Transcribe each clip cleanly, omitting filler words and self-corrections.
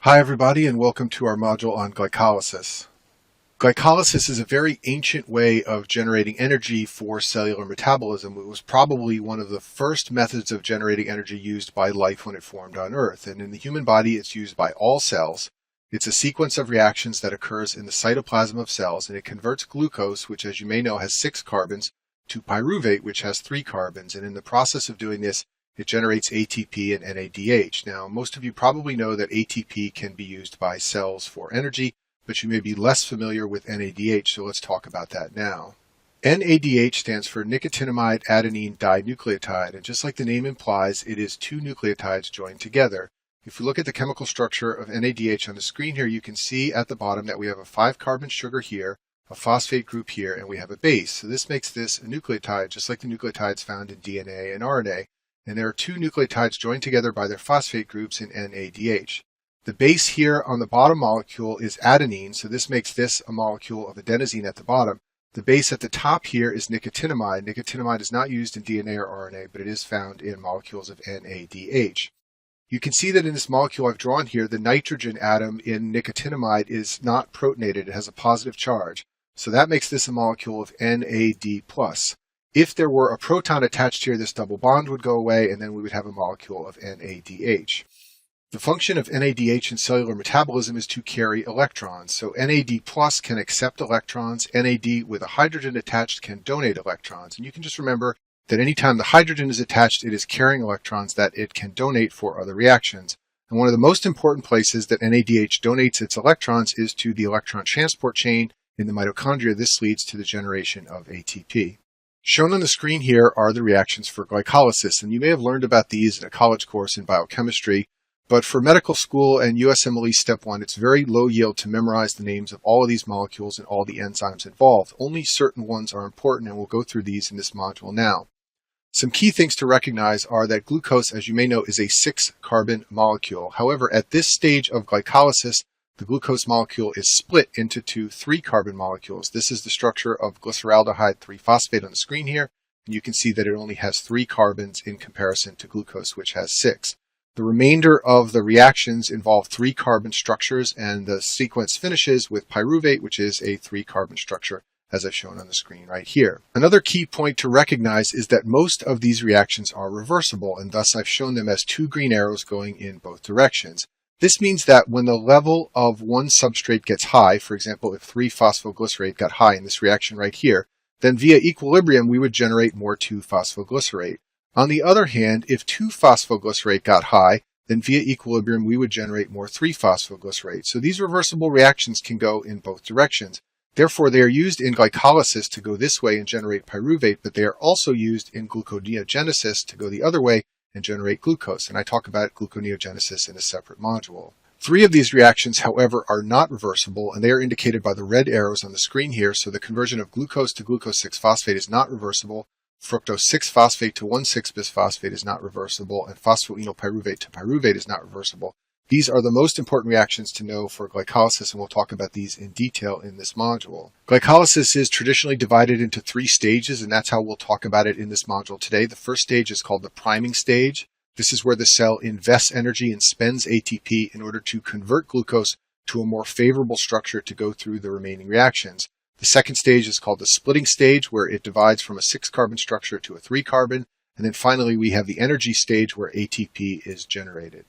Hi everybody, and welcome to our module on glycolysis. Glycolysis is a very ancient way of generating energy for cellular metabolism. It was probably one of the first methods of generating energy used by life when it formed on Earth. And in the human body, it's used by all cells. It's a sequence of reactions that occurs in the cytoplasm of cells, and it converts glucose, which as you may know has 6 carbons, to pyruvate, which has 3 carbons. And in the process of doing this, it generates ATP and NADH. Now, most of you probably know that ATP can be used by cells for energy, but you may be less familiar with NADH, so let's talk about that now. NADH stands for nicotinamide adenine dinucleotide, and just like the name implies, it is 2 nucleotides joined together. If we look at the chemical structure of NADH on the screen here, you can see at the bottom that we have a 5-carbon sugar here, a phosphate group here, and we have a base. So this makes this a nucleotide, just like the nucleotides found in DNA and RNA. And there are 2 nucleotides joined together by their phosphate groups in NADH. The base here on the bottom molecule is adenine, so this makes this a molecule of adenosine at the bottom. The base at the top here is nicotinamide. Nicotinamide is not used in DNA or RNA, but it is found in molecules of NADH. You can see that in this molecule I've drawn here, the nitrogen atom in nicotinamide is not protonated. It has a positive charge. So that makes this a molecule of NAD+. If there were a proton attached here, this double bond would go away, and then we would have a molecule of NADH. The function of NADH in cellular metabolism is to carry electrons. So NAD+ can accept electrons. NAD with a hydrogen attached can donate electrons. And you can just remember that anytime the hydrogen is attached, it is carrying electrons that it can donate for other reactions. And one of the most important places that NADH donates its electrons is to the electron transport chain in the mitochondria. This leads to the generation of ATP. Shown on the screen here are the reactions for glycolysis, and you may have learned about these in a college course in biochemistry, but for medical school and USMLE Step 1, it's very low yield to memorize the names of all of these molecules and all the enzymes involved. Only certain ones are important, and we'll go through these in this module now. Some key things to recognize are that glucose, as you may know, is a 6-carbon molecule. However, at this stage of glycolysis, the glucose molecule is split into 2 3-carbon molecules. This is the structure of glyceraldehyde 3-phosphate on the screen here, and you can see that it only has 3 carbons in comparison to glucose, which has 6. The remainder of the reactions involve 3-carbon structures, and the sequence finishes with pyruvate, which is a 3-carbon structure, as I've shown on the screen right here. Another key point to recognize is that most of these reactions are reversible, and thus I've shown them as 2 green arrows going in both directions. This means that when the level of one substrate gets high, for example, if 3-phosphoglycerate got high in this reaction right here, then via equilibrium we would generate more 2-phosphoglycerate. On the other hand, if 2-phosphoglycerate got high, then via equilibrium we would generate more 3-phosphoglycerate. So these reversible reactions can go in both directions. Therefore, they are used in glycolysis to go this way and generate pyruvate, but they are also used in gluconeogenesis to go the other way and generate glucose, and I talk about gluconeogenesis in a separate module. 3 of these reactions, however, are not reversible, and they are indicated by the red arrows on the screen here. So the conversion of glucose to glucose 6-phosphate is not reversible, fructose 6-phosphate to 1,6-bisphosphate is not reversible, and phosphoenol pyruvate to pyruvate is not reversible. These are the most important reactions to know for glycolysis, and we'll talk about these in detail in this module. Glycolysis is traditionally divided into 3 stages, and that's how we'll talk about it in this module today. The first stage is called the priming stage. This is where the cell invests energy and spends ATP in order to convert glucose to a more favorable structure to go through the remaining reactions. The second stage is called the splitting stage, where it divides from a 6-carbon structure to a 3-carbon. And then finally, we have the energy stage, where ATP is generated.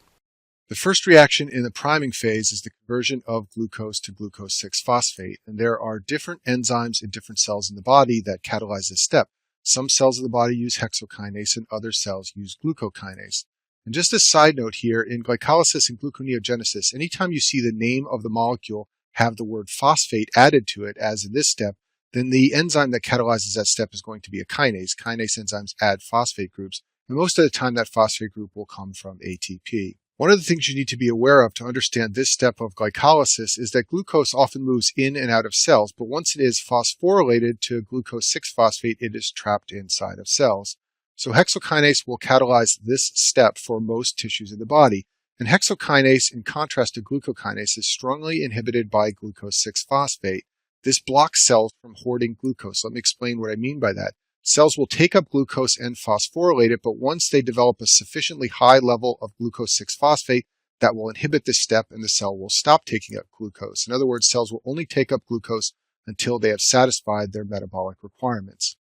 The first reaction in the priming phase is the conversion of glucose to glucose 6-phosphate, and there are different enzymes in different cells in the body that catalyze this step. Some cells of the body use hexokinase and other cells use glucokinase. And just a side note here, in glycolysis and gluconeogenesis, anytime you see the name of the molecule have the word phosphate added to it, as in this step, then the enzyme that catalyzes that step is going to be a kinase. Kinase enzymes add phosphate groups, and most of the time that phosphate group will come from ATP. One of the things you need to be aware of to understand this step of glycolysis is that glucose often moves in and out of cells, but once it is phosphorylated to glucose 6-phosphate, it is trapped inside of cells. So hexokinase will catalyze this step for most tissues in the body. And hexokinase, in contrast to glucokinase, is strongly inhibited by glucose 6-phosphate. This blocks cells from hoarding glucose. Let me explain what I mean by that. Cells will take up glucose and phosphorylate it, but once they develop a sufficiently high level of glucose 6-phosphate, that will inhibit this step and the cell will stop taking up glucose. In other words, cells will only take up glucose until they have satisfied their metabolic requirements.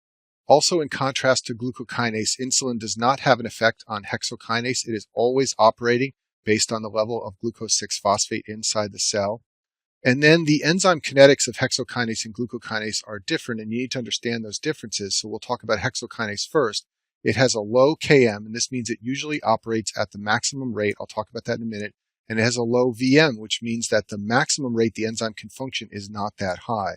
Also, in contrast to glucokinase, insulin does not have an effect on hexokinase. It is always operating based on the level of glucose 6-phosphate inside the cell. And then the enzyme kinetics of hexokinase and glucokinase are different, and you need to understand those differences. So we'll talk about hexokinase first. It has a low Km, and this means it usually operates at the maximum rate. I'll talk about that in a minute. And it has a low Vm, which means that the maximum rate the enzyme can function is not that high.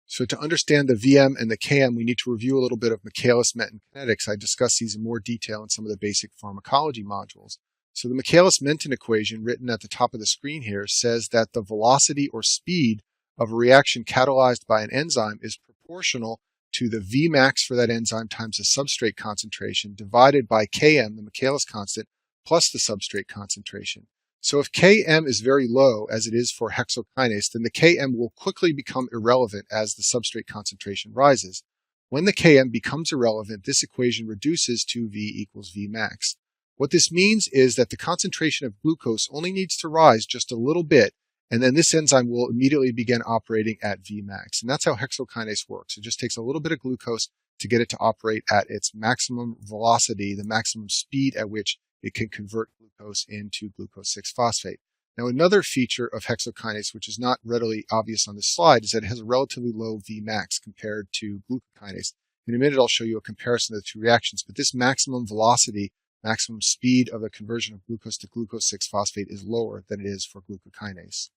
So to understand the Vm and the Km, we need to review a little bit of Michaelis-Menten kinetics. I discuss these in more detail in some of the basic pharmacology modules. So the Michaelis-Menten equation written at the top of the screen here says that the velocity or speed of a reaction catalyzed by an enzyme is proportional to the Vmax for that enzyme times the substrate concentration divided by Km, the Michaelis constant, plus the substrate concentration. So if Km is very low, as it is for hexokinase, then the Km will quickly become irrelevant as the substrate concentration rises. When the Km becomes irrelevant, this equation reduces to V equals Vmax. What this means is that the concentration of glucose only needs to rise just a little bit, and then this enzyme will immediately begin operating at Vmax. And that's how hexokinase works. It just takes a little bit of glucose to get it to operate at its maximum velocity, the maximum speed at which it can convert glucose into glucose 6-phosphate. Now, another feature of hexokinase, which is not readily obvious on this slide, is that it has a relatively low Vmax compared to glucokinase. In a minute, I'll show you a comparison of the two reactions, but this maximum velocity, maximum speed of the conversion of glucose to glucose 6-phosphate is lower than it is for glucokinase.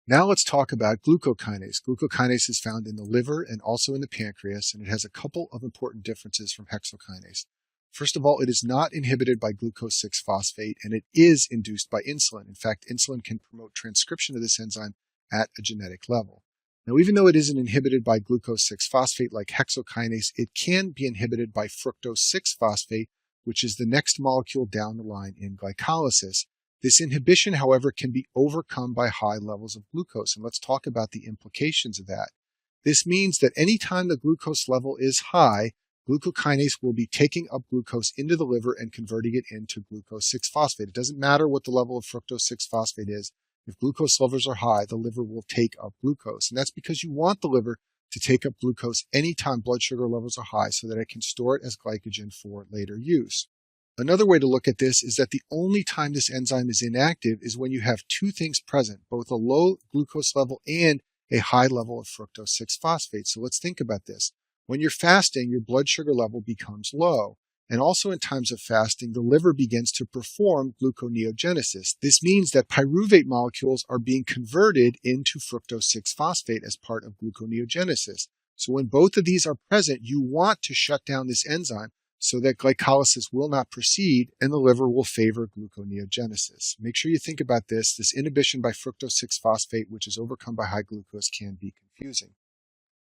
Now let's talk about glucokinase. Glucokinase is found in the liver and also in the pancreas, and it has a couple of important differences from hexokinase. First of all, it is not inhibited by glucose 6-phosphate, and it is induced by insulin. In fact, insulin can promote transcription of this enzyme at a genetic level. Now, even though it isn't inhibited by glucose 6-phosphate like hexokinase, it can be inhibited by fructose 6-phosphate, which is the next molecule down the line in glycolysis. This inhibition, however, can be overcome by high levels of glucose, and let's talk about the implications of that. This means that anytime the glucose level is high, glucokinase will be taking up glucose into the liver and converting it into glucose 6-phosphate. It doesn't matter what the level of fructose 6-phosphate is. If glucose levels are high, the liver will take up glucose, and that's because you want the liver to take up glucose anytime blood sugar levels are high so that it can store it as glycogen for later use. Another way to look at this is that the only time this enzyme is inactive is when you have two things present, both a low glucose level and a high level of fructose 6-phosphate. So let's think about this. When you're fasting, your blood sugar level becomes low. And also in times of fasting, the liver begins to perform gluconeogenesis. This means that pyruvate molecules are being converted into fructose 6-phosphate as part of gluconeogenesis. So when both of these are present, you want to shut down this enzyme so that glycolysis will not proceed and the liver will favor gluconeogenesis. Make sure you think about this. This inhibition by fructose 6-phosphate, which is overcome by high glucose, can be confusing.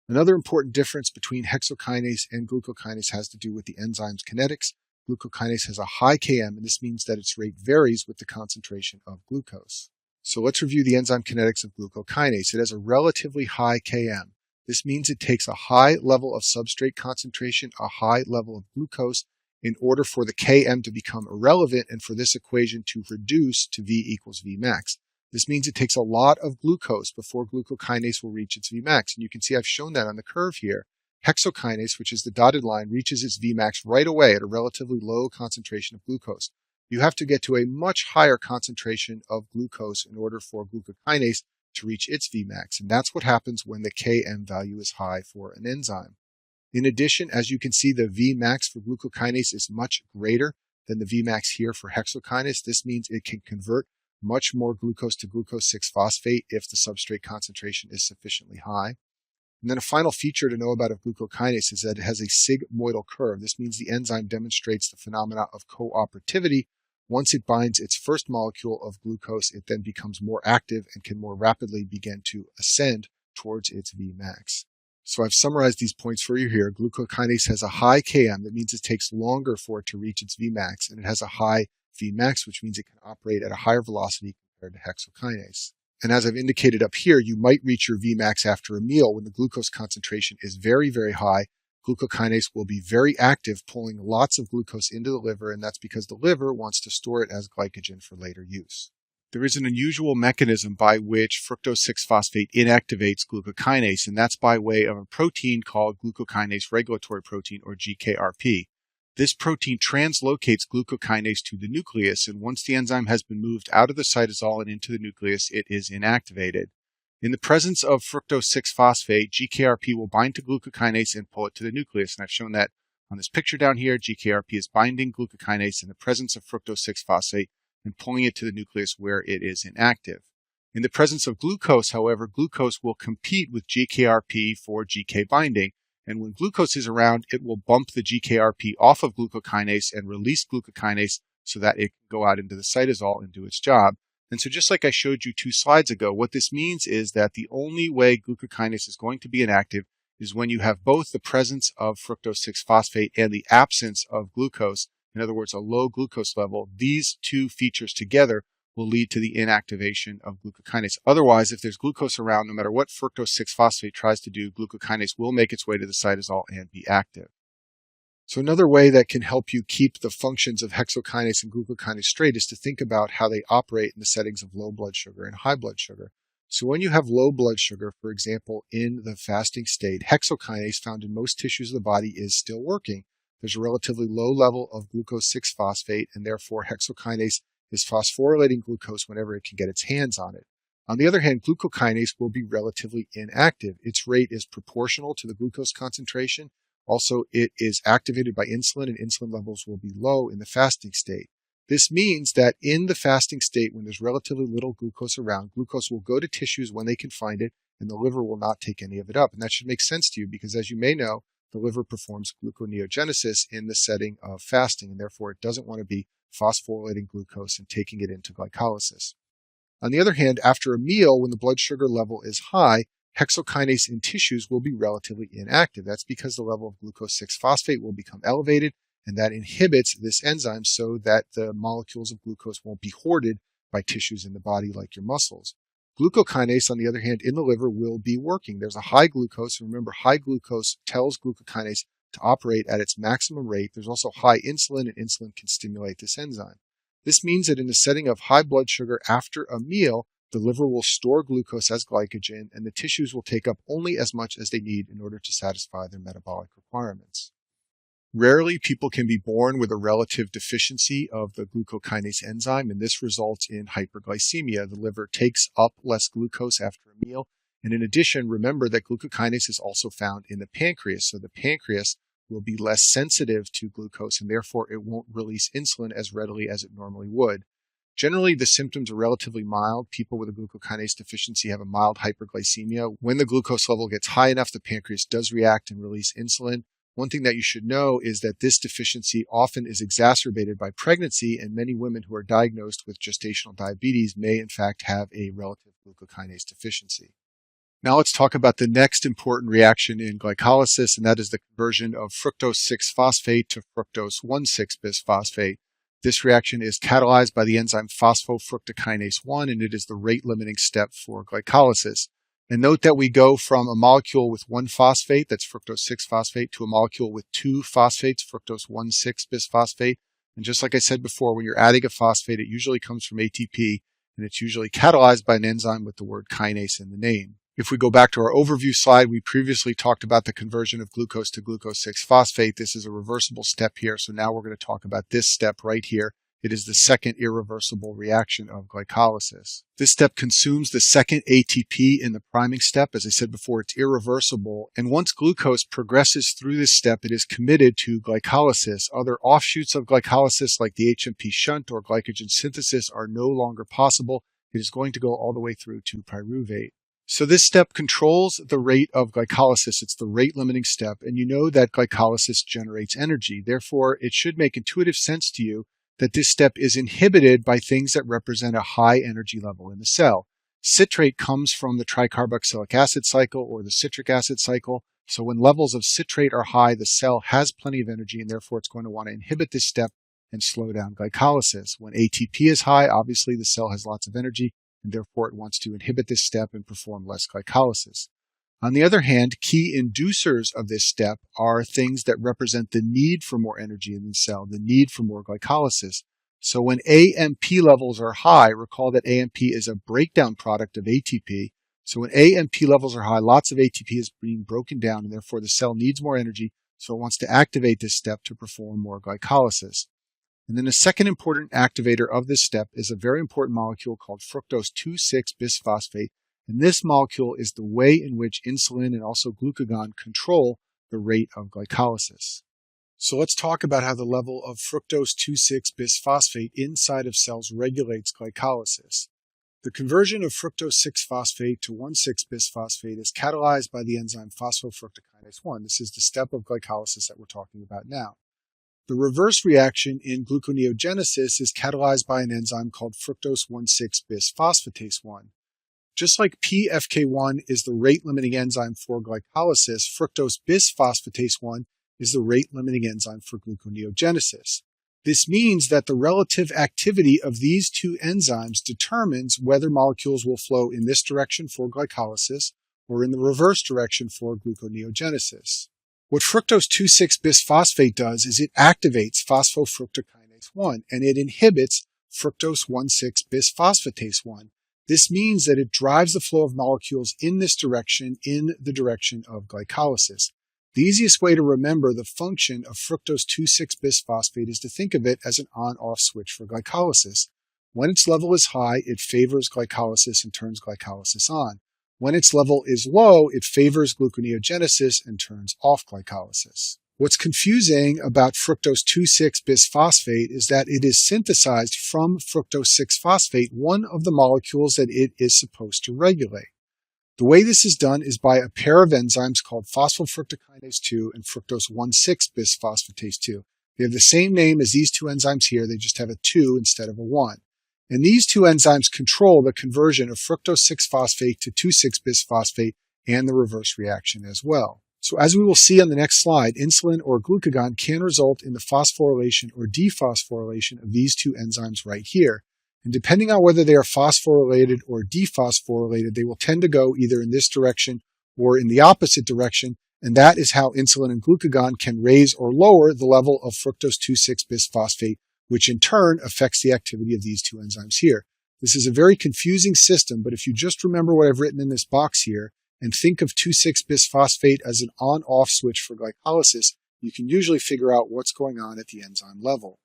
Another important difference between hexokinase and glucokinase has to do with the enzyme's kinetics. Glucokinase has a high Km, and this means that its rate varies with the concentration of glucose. So let's review the enzyme kinetics of glucokinase. It has a relatively high Km. This means it takes a high level of substrate concentration, a high level of glucose, in order for the Km to become irrelevant and for this equation to reduce to V equals Vmax. This means it takes a lot of glucose before glucokinase will reach its Vmax. And you can see I've shown that on the curve here. Hexokinase, which is the dotted line, reaches its Vmax right away at a relatively low concentration of glucose. You have to get to a much higher concentration of glucose in order for glucokinase to reach its Vmax. And that's what happens when the Km value is high for an enzyme. In addition, as you can see, the Vmax for glucokinase is much greater than the Vmax here for hexokinase. This means it can convert much more glucose to glucose 6-phosphate if the substrate concentration is sufficiently high. And then a final feature to know about of glucokinase is that it has a sigmoidal curve. This means the enzyme demonstrates the phenomena of cooperativity. Once it binds its first molecule of glucose, it then becomes more active and can more rapidly begin to ascend towards its Vmax. So I've summarized these points for you here. Glucokinase has a high Km. That means it takes longer for it to reach its Vmax, and it has a high Vmax, which means it can operate at a higher velocity compared to hexokinase. And as I've indicated up here, you might reach your Vmax after a meal when the glucose concentration is very, very high. Glucokinase will be very active, pulling lots of glucose into the liver, and that's because the liver wants to store it as glycogen for later use. There is an unusual mechanism by which fructose 6-phosphate inactivates glucokinase, and that's by way of a protein called glucokinase regulatory protein, or GKRP. This protein translocates glucokinase to the nucleus, and once the enzyme has been moved out of the cytosol and into the nucleus, it is inactivated. In the presence of fructose 6-phosphate, GKRP will bind to glucokinase and pull it to the nucleus, and I've shown that on this picture down here. GKRP is binding glucokinase in the presence of fructose 6-phosphate and pulling it to the nucleus where it is inactive. In the presence of glucose, however, glucose will compete with GKRP for GK binding, and when glucose is around, it will bump the GKRP off of glucokinase and release glucokinase so that it can go out into the cytosol and do its job. And so just like I showed you 2 slides ago, what this means is that the only way glucokinase is going to be inactive is when you have both the presence of fructose 6-phosphate and the absence of glucose. In other words, a low glucose level. These 2 features together will lead to the inactivation of glucokinase. Otherwise, if there's glucose around, no matter what fructose 6-phosphate tries to do, glucokinase will make its way to the cytosol and be active. So another way that can help you keep the functions of hexokinase and glucokinase straight is to think about how they operate in the settings of low blood sugar and high blood sugar. So when you have low blood sugar, for example, in the fasting state, hexokinase found in most tissues of the body is still working. There's a relatively low level of glucose 6-phosphate, and therefore hexokinase is phosphorylating glucose whenever it can get its hands on it. On the other hand, glucokinase will be relatively inactive. Its rate is proportional to the glucose concentration. Also, it is activated by insulin, and insulin levels will be low in the fasting state. This means that in the fasting state, when there's relatively little glucose around, glucose will go to tissues when they can find it, and the liver will not take any of it up. And that should make sense to you because, as you may know, the liver performs gluconeogenesis in the setting of fasting, and therefore it doesn't want to be phosphorylating glucose and taking it into glycolysis. On the other hand, after a meal, when the blood sugar level is high, hexokinase in tissues will be relatively inactive. That's because the level of glucose 6-phosphate will become elevated, and that inhibits this enzyme so that the molecules of glucose won't be hoarded by tissues in the body like your muscles. Glucokinase, on the other hand, in the liver will be working. There's a high glucose, and remember, high glucose tells glucokinase to operate at its maximum rate. There's also high insulin, and insulin can stimulate this enzyme. This means that in the setting of high blood sugar after a meal, the liver will store glucose as glycogen, and the tissues will take up only as much as they need in order to satisfy their metabolic requirements. Rarely, people can be born with a relative deficiency of the glucokinase enzyme, and this results in hyperglycemia. The liver takes up less glucose after a meal, and in addition, remember that glucokinase is also found in the pancreas, so the pancreas will be less sensitive to glucose, and therefore it won't release insulin as readily as it normally would. Generally, the symptoms are relatively mild. People with a glucokinase deficiency have a mild hyperglycemia. When the glucose level gets high enough, the pancreas does react and release insulin. One thing that you should know is that this deficiency often is exacerbated by pregnancy, and many women who are diagnosed with gestational diabetes may in fact have a relative glucokinase deficiency. Now let's talk about the next important reaction in glycolysis, and that is the conversion of fructose 6-phosphate to fructose 1,6-bisphosphate. This reaction is catalyzed by the enzyme phosphofructokinase 1, and it is the rate-limiting step for glycolysis. And note that we go from a molecule with 1 phosphate, that's fructose 6-phosphate, to a molecule with 2 phosphates, fructose 1,6-bisphosphate. And just like I said before, when you're adding a phosphate, it usually comes from ATP, and it's usually catalyzed by an enzyme with the word kinase in the name. If we go back to our overview slide, we previously talked about the conversion of glucose to glucose 6-phosphate. This is a reversible step here, so now we're going to talk about this step right here. It is the second irreversible reaction of glycolysis. This step consumes the second ATP in the priming step. As I said before, it's irreversible. And once glucose progresses through this step, it is committed to glycolysis. Other offshoots of glycolysis, like the HMP shunt or glycogen synthesis, are no longer possible. It is going to go all the way through to pyruvate. So this step controls the rate of glycolysis. It's the rate-limiting step. And you know that glycolysis generates energy. Therefore, it should make intuitive sense to you that this step is inhibited by things that represent a high energy level in the cell. Citrate comes from the tricarboxylic acid cycle or the citric acid cycle. So when levels of citrate are high, the cell has plenty of energy, and therefore it's going to want to inhibit this step and slow down glycolysis. When ATP is high, obviously the cell has lots of energy, and therefore it wants to inhibit this step and perform less glycolysis. On the other hand, key inducers of this step are things that represent the need for more energy in the cell, the need for more glycolysis. So when AMP levels are high, recall that AMP is a breakdown product of ATP. So when AMP levels are high, lots of ATP is being broken down, and therefore the cell needs more energy, so it wants to activate this step to perform more glycolysis. And then the second important activator of this step is a very important molecule called fructose 2,6-bisphosphate. And this molecule is the way in which insulin and also glucagon control the rate of glycolysis. So let's talk about how the level of fructose 2,6-bisphosphate inside of cells regulates glycolysis. The conversion of fructose 6-phosphate to 1,6-bisphosphate is catalyzed by the enzyme phosphofructokinase 1. This is the step of glycolysis that we're talking about now. The reverse reaction in gluconeogenesis is catalyzed by an enzyme called fructose 1,6-bisphosphatase 1. Just like PFK1 is the rate-limiting enzyme for glycolysis, fructose bisphosphatase 1 is the rate-limiting enzyme for gluconeogenesis. This means that the relative activity of these two enzymes determines whether molecules will flow in this direction for glycolysis or in the reverse direction for gluconeogenesis. What fructose 2,6-bisphosphate does is it activates phosphofructokinase 1 and it inhibits fructose 1,6-bisphosphatase 1. This means that it drives the flow of molecules in this direction, in the direction of glycolysis. The easiest way to remember the function of fructose 2,6-bisphosphate is to think of it as an on-off switch for glycolysis. When its level is high, it favors glycolysis and turns glycolysis on. When its level is low, it favors gluconeogenesis and turns off glycolysis. What's confusing about fructose 2,6-bisphosphate is that it is synthesized from fructose 6-phosphate, one of the molecules that it is supposed to regulate. The way this is done is by a pair of enzymes called phosphofructokinase 2 and fructose 1,6-bisphosphatase 2. They have the same name as these two enzymes here, they just have a 2 instead of a 1. And these two enzymes control the conversion of fructose 6-phosphate to 2,6-bisphosphate and the reverse reaction as well. So as we will see on the next slide, insulin or glucagon can result in the phosphorylation or dephosphorylation of these two enzymes right here. And depending on whether they are phosphorylated or dephosphorylated, they will tend to go either in this direction or in the opposite direction. And that is how insulin and glucagon can raise or lower the level of fructose 2,6-bisphosphate, which in turn affects the activity of these two enzymes here. This is a very confusing system, but if you just remember what I've written in this box here and think of 2,6-bisphosphate as an on-off switch for glycolysis, you can usually figure out what's going on at the enzyme level.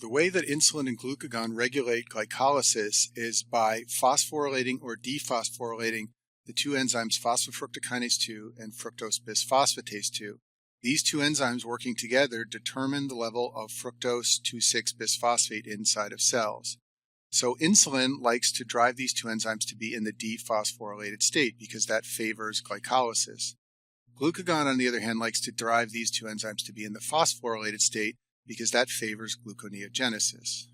The way that insulin and glucagon regulate glycolysis is by phosphorylating or dephosphorylating the two enzymes phosphofructokinase 2 and fructose bisphosphatase 2. These two enzymes working together determine the level of fructose 2,6-bisphosphate inside of cells. So insulin likes to drive these two enzymes to be in the dephosphorylated state because that favors glycolysis. Glucagon, on the other hand, likes to drive these two enzymes to be in the phosphorylated state because that favors gluconeogenesis.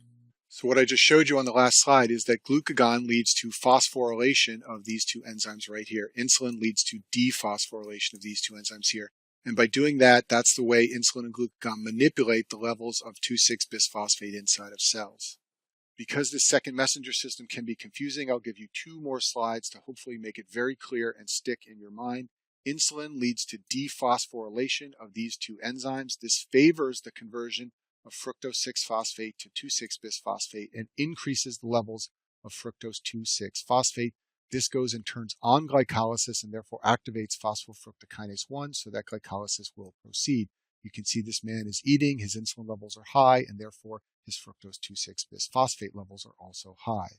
So what I just showed you on the last slide is that glucagon leads to phosphorylation of these two enzymes right here. Insulin leads to dephosphorylation of these two enzymes here. And by doing that, that's the way insulin and glucagon manipulate the levels of 2,6-bisphosphate inside of cells. Because this second messenger system can be confusing, I'll give you two more slides to hopefully make it very clear and stick in your mind. Insulin leads to dephosphorylation of these two enzymes. This favors the conversion of fructose 6-phosphate to 2,6-bisphosphate and increases the levels of fructose 2,6-phosphate. This goes and turns on glycolysis and therefore activates phosphofructokinase 1 so that glycolysis will proceed. You can see this man is eating, his insulin levels are high, and therefore his fructose 2,6-bisphosphate levels are also high.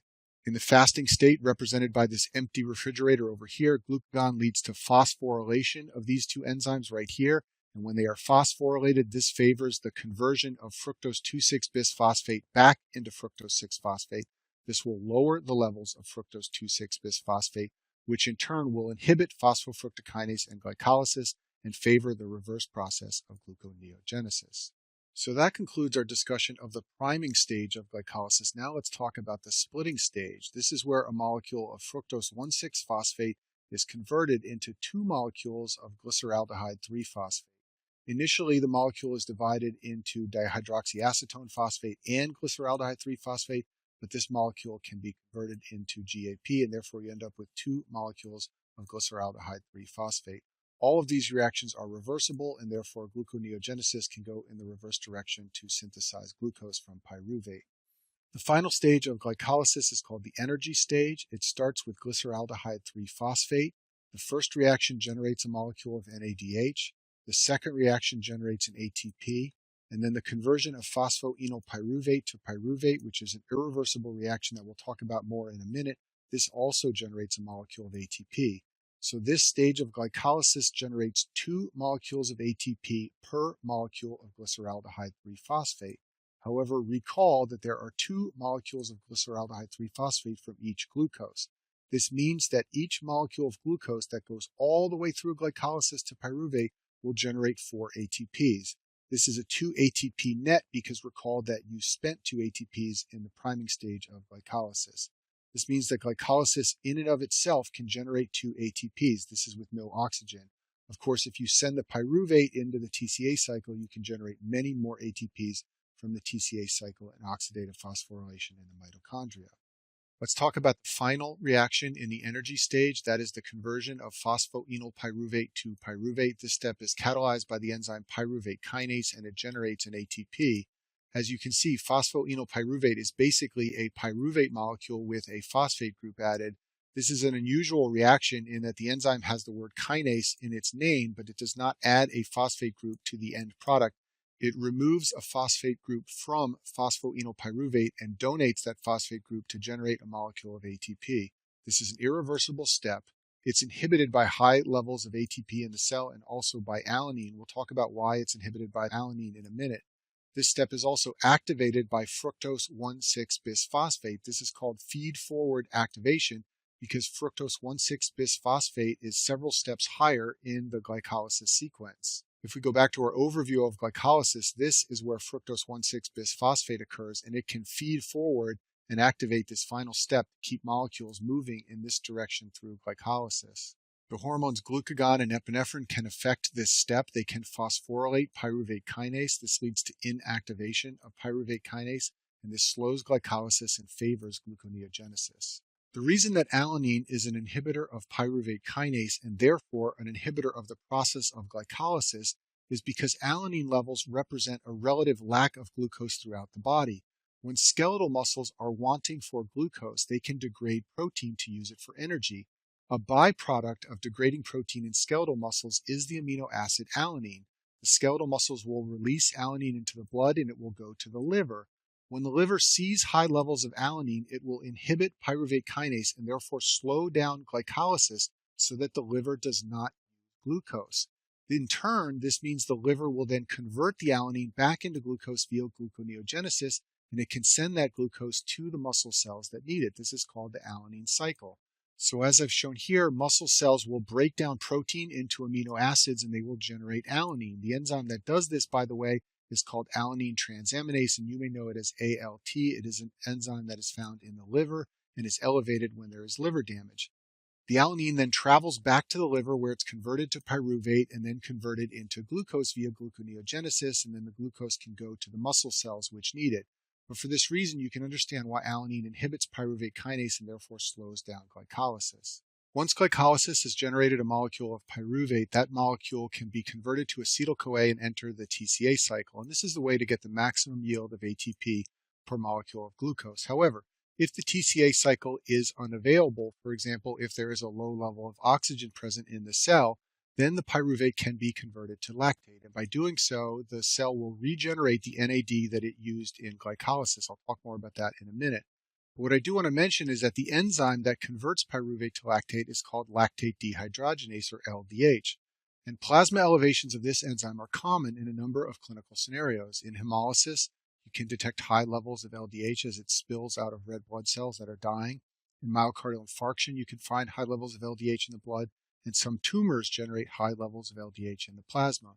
In the fasting state, represented by this empty refrigerator over here, glucagon leads to phosphorylation of these two enzymes right here. And when they are phosphorylated, this favors the conversion of fructose 2,6-bisphosphate back into fructose 6-phosphate. This will lower the levels of fructose 2,6-bisphosphate, which in turn will inhibit phosphofructokinase and glycolysis and favor the reverse process of gluconeogenesis. So that concludes our discussion of the priming stage of glycolysis. Now let's talk about the splitting stage. This is where a molecule of fructose 1,6-phosphate is converted into two molecules of glyceraldehyde 3-phosphate. Initially, the molecule is divided into dihydroxyacetone phosphate and glyceraldehyde 3-phosphate, but this molecule can be converted into GAP, and therefore you end up with two molecules of glyceraldehyde 3-phosphate. All of these reactions are reversible, and therefore gluconeogenesis can go in the reverse direction to synthesize glucose from pyruvate. The final stage of glycolysis is called the energy stage. It starts with glyceraldehyde 3-phosphate. The first reaction generates a molecule of NADH. The second reaction generates an ATP. And then the conversion of phosphoenolpyruvate to pyruvate, which is an irreversible reaction that we'll talk about more in a minute. This also generates a molecule of ATP. So this stage of glycolysis generates 2 molecules of ATP per molecule of glyceraldehyde 3-phosphate. However, recall that there are 2 molecules of glyceraldehyde 3-phosphate from each glucose. This means that each molecule of glucose that goes all the way through glycolysis to pyruvate will generate 4 ATPs. This is a 2 ATP net because recall that you spent 2 ATPs in the priming stage of glycolysis. This means that glycolysis in and of itself can generate 2 ATPs. This is with no oxygen. Of course, if you send the pyruvate into the TCA cycle, you can generate many more ATPs from the TCA cycle and oxidative phosphorylation in the mitochondria. Let's talk about the final reaction in the energy stage. That is the conversion of phosphoenolpyruvate to pyruvate. This step is catalyzed by the enzyme pyruvate kinase and it generates an ATP. As you can see, phosphoenolpyruvate is basically a pyruvate molecule with a phosphate group added. This is an unusual reaction in that the enzyme has the word kinase in its name, but it does not add a phosphate group to the end product. It removes a phosphate group from phosphoenolpyruvate and donates that phosphate group to generate a molecule of ATP. This is an irreversible step. It's inhibited by high levels of ATP in the cell and also by alanine. We'll talk about why it's inhibited by alanine in a minute. This step is also activated by fructose 1,6-bisphosphate. This is called feed-forward activation because fructose 1,6-bisphosphate is several steps higher in the glycolysis sequence. If we go back to our overview of glycolysis, this is where fructose 1,6-bisphosphate occurs, and it can feed forward and activate this final step to keep molecules moving in this direction through glycolysis. The hormones glucagon and epinephrine can affect this step. They can phosphorylate pyruvate kinase. This leads to inactivation of pyruvate kinase, and this slows glycolysis and favors gluconeogenesis. The reason that alanine is an inhibitor of pyruvate kinase and therefore an inhibitor of the process of glycolysis is because alanine levels represent a relative lack of glucose throughout the body. When skeletal muscles are wanting for glucose, they can degrade protein to use it for energy. A byproduct of degrading protein in skeletal muscles is the amino acid alanine. The skeletal muscles will release alanine into the blood and it will go to the liver. When the liver sees high levels of alanine, it will inhibit pyruvate kinase and therefore slow down glycolysis so that the liver does not use glucose. In turn, this means the liver will then convert the alanine back into glucose via gluconeogenesis, and it can send that glucose to the muscle cells that need it. This is called the alanine cycle. So as I've shown here, muscle cells will break down protein into amino acids and they will generate alanine. The enzyme that does this, by the way, is called alanine transaminase, and you may know it as ALT. It is an enzyme that is found in the liver and is elevated when there is liver damage. The alanine then travels back to the liver where it's converted to pyruvate and then converted into glucose via gluconeogenesis, and then the glucose can go to the muscle cells which need it. But for this reason, you can understand why alanine inhibits pyruvate kinase and therefore slows down glycolysis. Once glycolysis has generated a molecule of pyruvate, that molecule can be converted to acetyl-CoA and enter the TCA cycle. And this is the way to get the maximum yield of ATP per molecule of glucose. However, if the TCA cycle is unavailable, for example, if there is a low level of oxygen present in the cell, then the pyruvate can be converted to lactate. And by doing so, the cell will regenerate the NAD that it used in glycolysis. I'll talk more about that in a minute. But what I do want to mention is that the enzyme that converts pyruvate to lactate is called lactate dehydrogenase, or LDH. And plasma elevations of this enzyme are common in a number of clinical scenarios. In hemolysis, you can detect high levels of LDH as it spills out of red blood cells that are dying. In myocardial infarction, you can find high levels of LDH in the blood, and some tumors generate high levels of LDH in the plasma.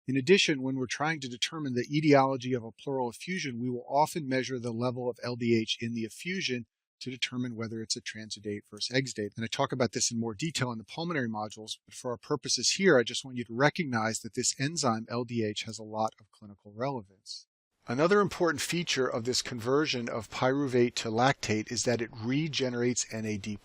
In addition, when we're trying to determine the etiology of a pleural effusion, we will often measure the level of LDH in the effusion to determine whether it's a transudate versus exudate. And I talk about this in more detail in the pulmonary modules, but for our purposes here, I just want you to recognize that this enzyme LDH has a lot of clinical relevance. Another important feature of this conversion of pyruvate to lactate is that it regenerates NAD+.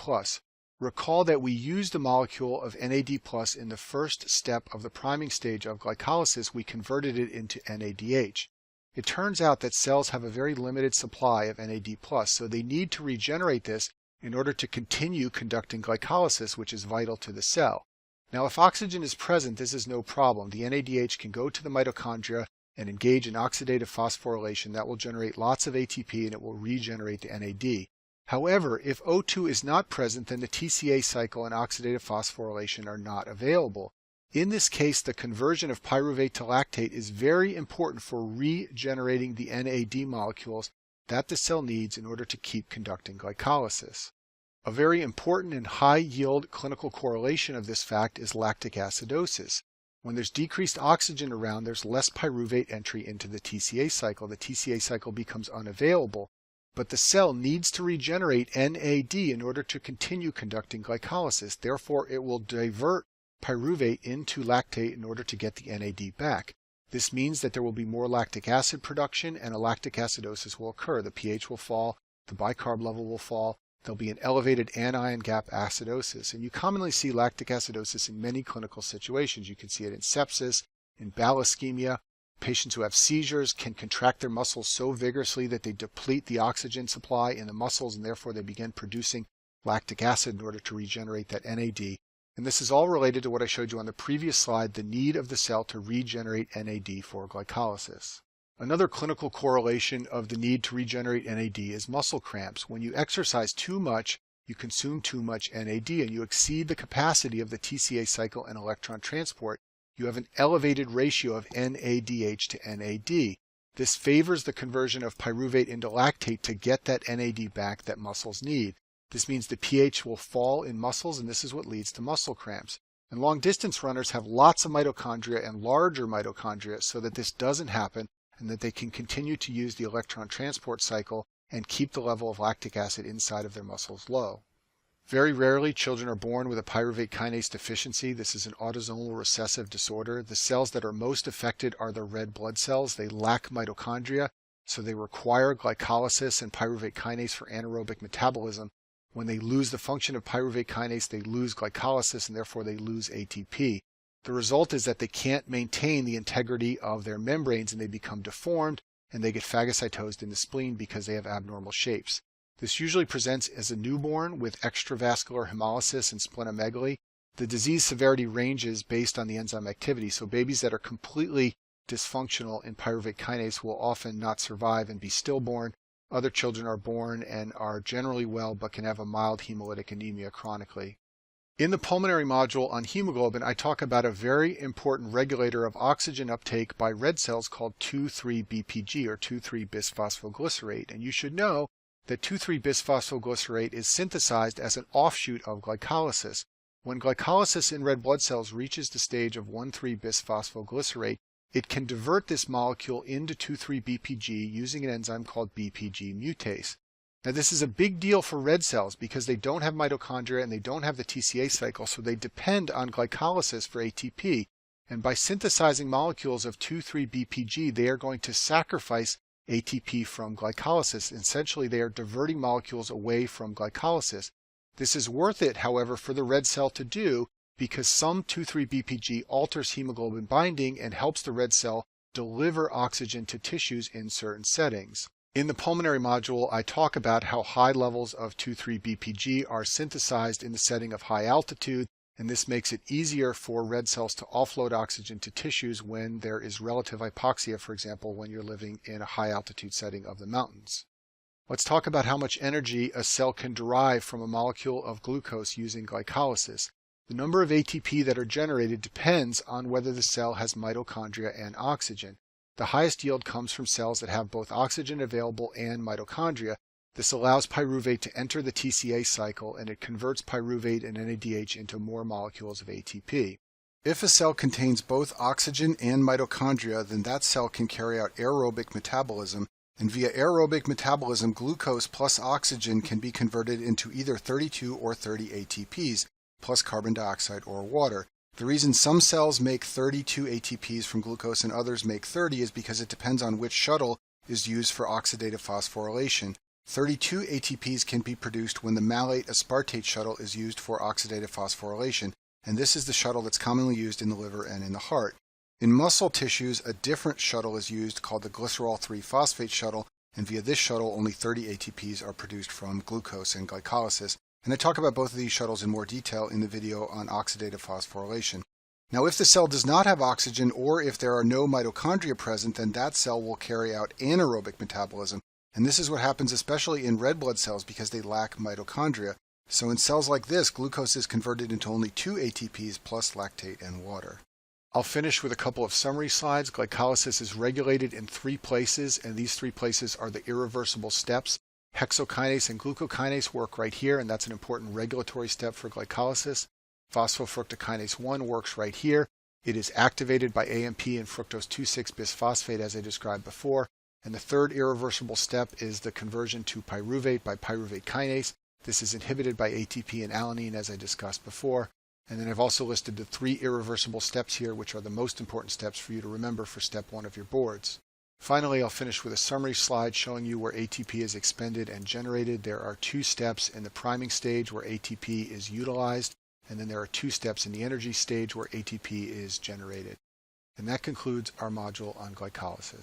Recall that we used a molecule of NAD+ in the first step of the priming stage of glycolysis. We converted it into NADH. It turns out that cells have a very limited supply of NAD+, so they need to regenerate this in order to continue conducting glycolysis, which is vital to the cell. Now, if oxygen is present, this is no problem. The NADH can go to the mitochondria and engage in oxidative phosphorylation. That will generate lots of ATP and it will regenerate the NAD. However, if O2 is not present, then the TCA cycle and oxidative phosphorylation are not available. In this case, the conversion of pyruvate to lactate is very important for regenerating the NAD molecules that the cell needs in order to keep conducting glycolysis. A very important and high-yield clinical correlation of this fact is lactic acidosis. When there's decreased oxygen around, there's less pyruvate entry into the TCA cycle. The TCA cycle becomes unavailable, but the cell needs to regenerate NAD in order to continue conducting glycolysis. Therefore, it will divert pyruvate into lactate in order to get the NAD back. This means that there will be more lactic acid production and a lactic acidosis will occur. The pH will fall, the bicarb level will fall, there'll be an elevated anion gap acidosis. And you commonly see lactic acidosis in many clinical situations. You can see it in sepsis, in bowel ischemia. Patients who have seizures can contract their muscles so vigorously that they deplete the oxygen supply in the muscles and therefore they begin producing lactic acid in order to regenerate that NAD. And this is all related to what I showed you on the previous slide, the need of the cell to regenerate NAD for glycolysis. Another clinical correlation of the need to regenerate NAD is muscle cramps. When you exercise too much, you consume too much NAD and you exceed the capacity of the TCA cycle and electron transport. You have an elevated ratio of NADH to NAD. This favors the conversion of pyruvate into lactate to get that NAD back that muscles need. This means the pH will fall in muscles, and this is what leads to muscle cramps. And long-distance runners have lots of mitochondria and larger mitochondria so that this doesn't happen and that they can continue to use the electron transport cycle and keep the level of lactic acid inside of their muscles low. Very rarely, children are born with a pyruvate kinase deficiency. This is an autosomal recessive disorder. The cells that are most affected are the red blood cells. They lack mitochondria, so they require glycolysis and pyruvate kinase for anaerobic metabolism. When they lose the function of pyruvate kinase, they lose glycolysis and therefore they lose ATP. The result is that they can't maintain the integrity of their membranes and they become deformed and they get phagocytosed in the spleen because they have abnormal shapes. This usually presents as a newborn with extravascular hemolysis and splenomegaly. The disease severity ranges based on the enzyme activity, so babies that are completely dysfunctional in pyruvate kinase will often not survive and be stillborn. Other children are born and are generally well but can have a mild hemolytic anemia chronically. In the pulmonary module on hemoglobin, I talk about a very important regulator of oxygen uptake by red cells called 2,3-BPG or 2,3-bisphosphoglycerate. And you should know that 2,3-bisphosphoglycerate is synthesized as an offshoot of glycolysis. When glycolysis in red blood cells reaches the stage of 1,3-bisphosphoglycerate, it can divert this molecule into 2,3-BPG using an enzyme called BPG mutase. Now this is a big deal for red cells because they don't have mitochondria and they don't have the TCA cycle, so they depend on glycolysis for ATP. And by synthesizing molecules of 2,3-BPG, they are going to sacrifice ATP from glycolysis. Essentially, they are diverting molecules away from glycolysis. This is worth it, however, for the red cell to do because some 2,3-BPG alters hemoglobin binding and helps the red cell deliver oxygen to tissues in certain settings. In the pulmonary module, I talk about how high levels of 2,3-BPG are synthesized in the setting of high altitude, and this makes it easier for red cells to offload oxygen to tissues when there is relative hypoxia, for example, when you're living in a high altitude setting of the mountains. Let's talk about how much energy a cell can derive from a molecule of glucose using glycolysis. The number of ATP that are generated depends on whether the cell has mitochondria and oxygen. The highest yield comes from cells that have both oxygen available and mitochondria. This allows pyruvate to enter the TCA cycle and it converts pyruvate and NADH into more molecules of ATP. If a cell contains both oxygen and mitochondria, then that cell can carry out aerobic metabolism, and via aerobic metabolism, glucose plus oxygen can be converted into either 32 or 30 ATPs, plus carbon dioxide or water. The reason some cells make 32 ATPs from glucose and others make 30 is because it depends on which shuttle is used for oxidative phosphorylation. 32 ATPs can be produced when the malate aspartate shuttle is used for oxidative phosphorylation, and this is the shuttle that's commonly used in the liver and in the heart. In muscle tissues, a different shuttle is used called the glycerol 3-phosphate shuttle, and via this shuttle only 30 ATPs are produced from glucose and glycolysis. And I talk about both of these shuttles in more detail in the video on oxidative phosphorylation. Now, if the cell does not have oxygen or if there are no mitochondria present, then that cell will carry out anaerobic metabolism. And this is what happens especially in red blood cells because they lack mitochondria. So in cells like this, glucose is converted into only 2 ATPs plus lactate and water. I'll finish with a couple of summary slides. Glycolysis is regulated in 3 places, and these 3 places are the irreversible steps. Hexokinase and glucokinase work right here, and that's an important regulatory step for glycolysis. Phosphofructokinase 1 works right here. It is activated by AMP and fructose 2,6-bisphosphate as I described before. And the third irreversible step is the conversion to pyruvate by pyruvate kinase. This is inhibited by ATP and alanine as I discussed before. And then I've also listed the 3 irreversible steps here, which are the most important steps for you to remember for step 1 of your boards. Finally, I'll finish with a summary slide showing you where ATP is expended and generated. There are 2 steps in the priming stage where ATP is utilized, and then there are 2 steps in the energy stage where ATP is generated. And that concludes our module on glycolysis.